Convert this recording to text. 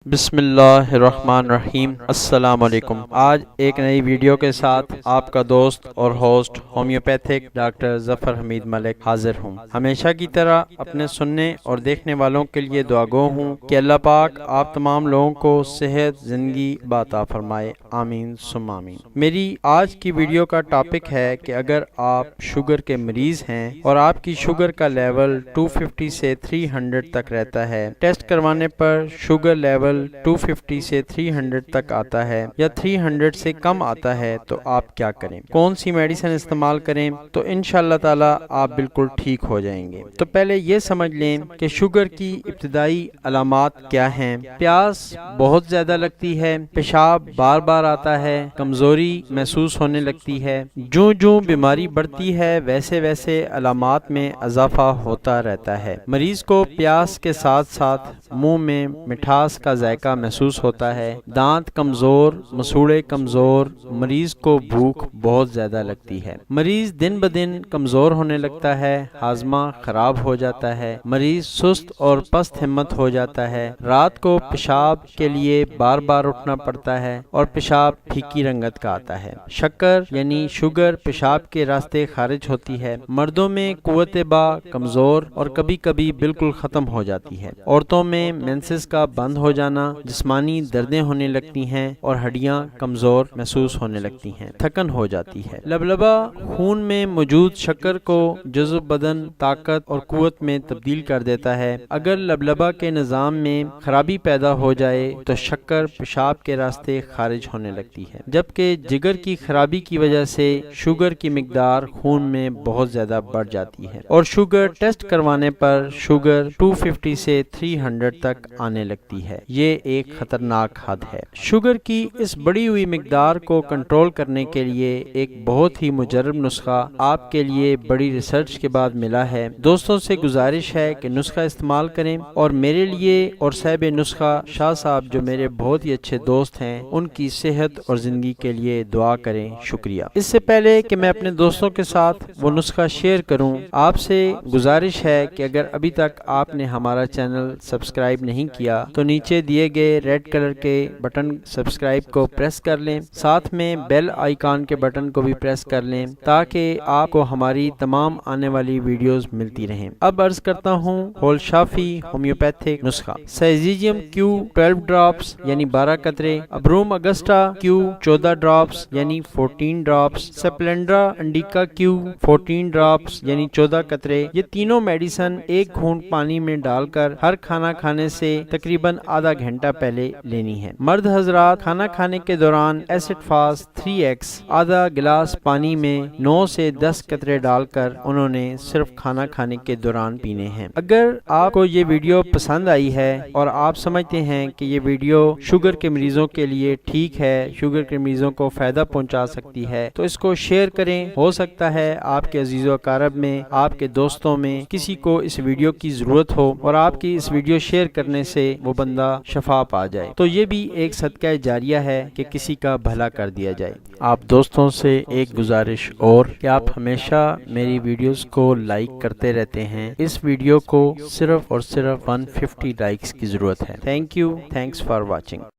بسم اللہ الرحمن الرحیم۔ السلام علیکم۔ آج ایک نئی ویڈیو کے ساتھ آپ کا دوست اور ہوسٹ ہومیوپیتھک ڈاکٹر ظفر حمید ملک حاضر ہوں۔ ہمیشہ کی طرح اپنے سننے اور دیکھنے والوں کے لیے دعا گو ہوں کہ اللہ پاک آپ تمام لوگوں کو صحت زندگی عطا فرمائے، آمین ثم آمین۔ میری آج کی ویڈیو کا ٹاپک ہے کہ اگر آپ شوگر کے مریض ہیں اور آپ کی شوگر کا لیول 250 سے 300 تک رہتا ہے، ٹیسٹ کروانے پر شوگر لیول 250 سے 300 تک آتا ہے یا 300 سے کم آتا ہے تو آپ کیا کریں، کون سی میڈیسن استعمال کریں تو انشاءاللہ تعالی آپ بالکل ٹھیک ہو جائیں گے۔ تو پہلے یہ سمجھ لیں کہ شوگر کی ابتدائی علامات کیا ہیں۔ پیاس بہت زیادہ لگتی ہے، پیشاب بار بار آتا ہے، کمزوری محسوس ہونے لگتی ہے۔ جوں جوں بیماری بڑھتی ہے ویسے ویسے علامات میں اضافہ ہوتا رہتا ہے۔ مریض کو پیاس کے ساتھ ساتھ منہ میں مٹھاس کا ذائقہ محسوس ہوتا ہے، دانت کمزور، مسوڑے کمزور، مریض کو بھوک بہت زیادہ لگتی ہے، مریض دن بدن کمزور ہونے لگتا ہے، ہاضمہ خراب ہو جاتا ہے، مریض سست اور پست ہمت ہو جاتا ہے، رات کو پیشاب کے لیے بار بار اٹھنا پڑتا ہے اور پیشاب پھیکی رنگت کا آتا ہے۔ شکر یعنی شوگر پیشاب کے راستے خارج ہوتی ہے۔ مردوں میں قوت با کمزور اور کبھی کبھی بالکل ختم ہو جاتی ہے۔ عورتوں میں مینسس کا بند ہو جانا، جسمانی دردیں ہونے لگتی ہیں اور ہڈیاں کمزور محسوس ہونے لگتی ہیں، تھکن ہو جاتی ہے۔ لبلبہ خون میں موجود شکر کو جزو بدن طاقت اور قوت میں تبدیل کر دیتا ہے۔ اگر لبلبہ کے نظام میں خرابی پیدا ہو جائے تو شکر پیشاب کے راستے خارج ہونے لگتی ہے، جبکہ جگر کی خرابی کی وجہ سے شوگر کی مقدار خون میں بہت زیادہ بڑھ جاتی ہے اور شوگر ٹیسٹ کروانے پر شوگر 250 سے 300 تک آنے لگتی ہے۔ یہ ایک خطرناک حد ہے۔ شوگر کی اس بڑی ہوئی مقدار کو کنٹرول کرنے کے لیے ایک بہت ہی مجرب نسخہ آپ کے لیے بڑی ریسرچ کے بعد ملا ہے۔ دوستوں سے گزارش ہے کہ نسخہ استعمال کریں اور میرے لیے اور صاحب نسخہ شاہ صاحب جو میرے بہت ہی اچھے دوست ہیں ان کی صحت اور زندگی کے لیے دعا کریں۔ شکریہ۔ اس سے پہلے کہ میں اپنے دوستوں کے ساتھ وہ نسخہ شیئر کروں، آپ سے گزارش ہے کہ اگر ابھی تک آپ نے ہمارا چینل سبسکرائب نہیں کیا تو نیچے دیے گئے ریڈ کلر کے بٹن سبسکرائب کو پریس کر لیں، ساتھ میں بیل آئیکن کے بٹن کو بھی پریس کر لیں تاکہ آپ کو ہماری تمام آنے والی ویڈیوز ملتی رہیں۔ اب عرض کرتا ہوں ہول شافی ہومیوپیتھک نسخہ۔ سیزیجیم کیو 12 ڈراپس یعنی 12 قطرے، ابروم اگسٹا کیو 14 ڈراپس یعنی 14 ڈراپس، سپلینڈرا انڈیکا کیو 14 ڈراپس یعنی 14 قطرے۔ یہ تینوں میڈیسن ایک گھونٹ پانی میں ڈال کر ہر کھانا کھانے سے تقریباً آدھا گھنٹہ پہلے لینی ہے۔ مرد حضرات کھانا کھانے کے دوران ایسڈ فاسٹ 3x آدھا گلاس پانی میں 9 سے 10 قطرے ڈال کر انہوں نے صرف کھانا کھانے کے دوران پینے ہیں۔ اگر آپ کو یہ ویڈیو پسند آئی ہے اور آپ سمجھتے ہیں کہ یہ ویڈیو شوگر کے مریضوں کے لیے ٹھیک ہے، شوگر کے مریضوں کو فائدہ پہنچا سکتی ہے تو اس کو شیئر کریں۔ ہو سکتا ہے آپ کے عزیز و اقارب میں، آپ کے دوستوں میں کسی کو اس ویڈیو کی ضرورت ہو اور آپ کی اس ویڈیو شیئر کرنے سے وہ بندہ شفا پا جائے، تو یہ بھی ایک صدقہ جاریہ ہے کہ کسی کا بھلا کر دیا جائے۔ آپ دوستوں سے ایک گزارش اور کہ آپ ہمیشہ میری ویڈیوز کو لائک کرتے رہتے ہیں، اس ویڈیو کو صرف اور صرف 150 لائکس کی ضرورت ہے۔ Thank you, thanks for watching.